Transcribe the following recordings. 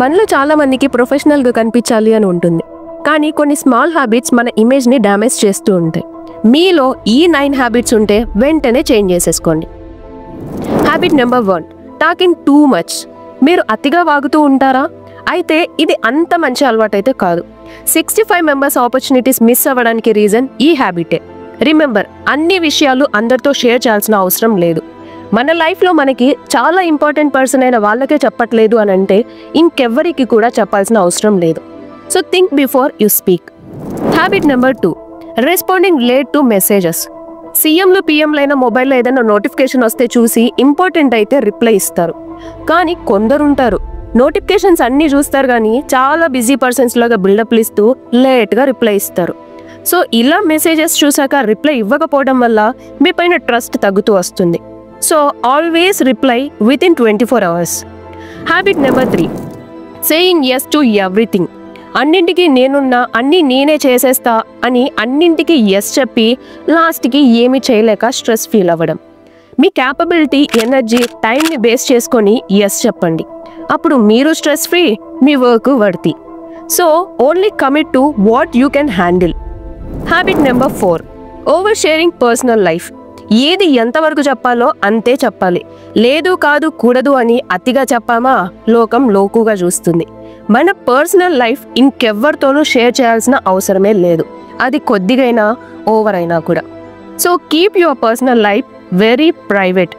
మనలో చాలా మందికి ప్రొఫెషనల్గా కనిపించాలి అని ఉంటుంది, కానీ కొన్ని స్మాల్ హ్యాబిట్స్ మన ఇమేజ్ని డ్యామేజ్ చేస్తూ ఉంటాయి. మీలో ఈ 9 హ్యాబిట్స్ ఉంటే వెంటనే చేంజ్ చేసేసుకోండి. Habit number 1, talking too much. మీరు అతిగా వాగుతూ ఉంటారా? అయితే ఇది అంత మంచి అలవాటు అయితే కాదు. 65 మెంబర్స్ ఆపర్చునిటీస్ మిస్ అవ్వడానికి రీజన్ ఈ హ్యాబిటే. రిమెంబర్, అన్ని విషయాలు అందరితో షేర్ చేయాల్సిన అవసరం లేదు. మన లైఫ్లో మనకి చాలా ఇంపార్టెంట్ పర్సన్ అయిన వాళ్ళకే చెప్పట్లేదు అని అంటే ఇంకెవ్వరికి కూడా చెప్పాల్సిన అవసరం లేదు. So think before you speak. Habit number 2, responding late to messages. సీఎంలు పిఎంలైన మొబైల్లో ఏదైనా నోటిఫికేషన్ వస్తే చూసి ఇంపార్టెంట్ అయితే రిప్లై ఇస్తారు. కానీ కొందరుంటారు, నోటిఫికేషన్స్ అన్నీ చూస్తారు కానీ చాలా బిజీ పర్సన్స్ లాగా బిల్డప్లు ఇస్తూ లేట్గా రిప్లై ఇస్తారు. సో ఇలా మెసేజెస్ చూసాక రిప్లై ఇవ్వకపోవడం వల్ల మీ పైన ట్రస్ట్ తగ్గుతూ వస్తుంది. So always reply within 24 hours. Habit number 3, saying yes to everything. అన్నింటికి నేనున్నా, అన్నీ నేనే చేసేస్తా అని అన్నింటికి ఎస్ చెప్పి లాస్ట్కి ఏమీ చేయలేక స్ట్రెస్ ఫీల్ అవ్వడం. మీ క్యాపబిలిటీ, ఎనర్జీ, టైంని బేస్ చేసుకొని ఎస్ చెప్పండి. అప్పుడు మీరు స్ట్రెస్ ఫ్రీ, మీ work worthy. So only commit to what you can handle. Habit number 4, over sharing personal life. ఏది ఎంతవరకు చెప్పాలో అంతే చెప్పాలి. లేదు, కాదు, కూడదు అని అతిగా చెప్పామా లోకం లోకుగా చూస్తుంది. మన పర్సనల్ లైఫ్ ఇంకెవ్వరితోనూ షేర్ చేయాల్సిన అవసరమే లేదు, అది కొద్దిగైనా ఓవర్ అయినా కూడా. So keep your personal life very private.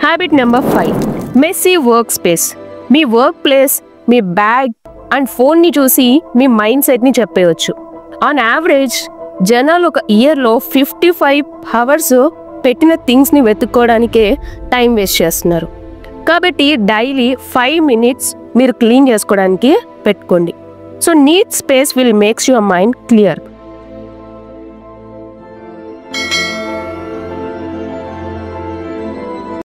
Habit number 5, messy work space. మీ వర్క్ ప్లేస్, మీ బ్యాగ్ అండ్ ఫోన్ని చూసి మీ మైండ్ సెట్ని చెప్పేయచ్చు. ఆన్ యావరేజ్ జనాలు ఒక ఇయర్లో 55 hours పెట్టిన థింగ్స్ని వెతుక్కోవడానికే టైం వేస్ట్ చేస్తున్నారు. కాబట్టి డైలీ 5 minutes మీరు క్లీన్ చేసుకోవడానికి పెట్టుకోండి. So neat space will makes your mind clear.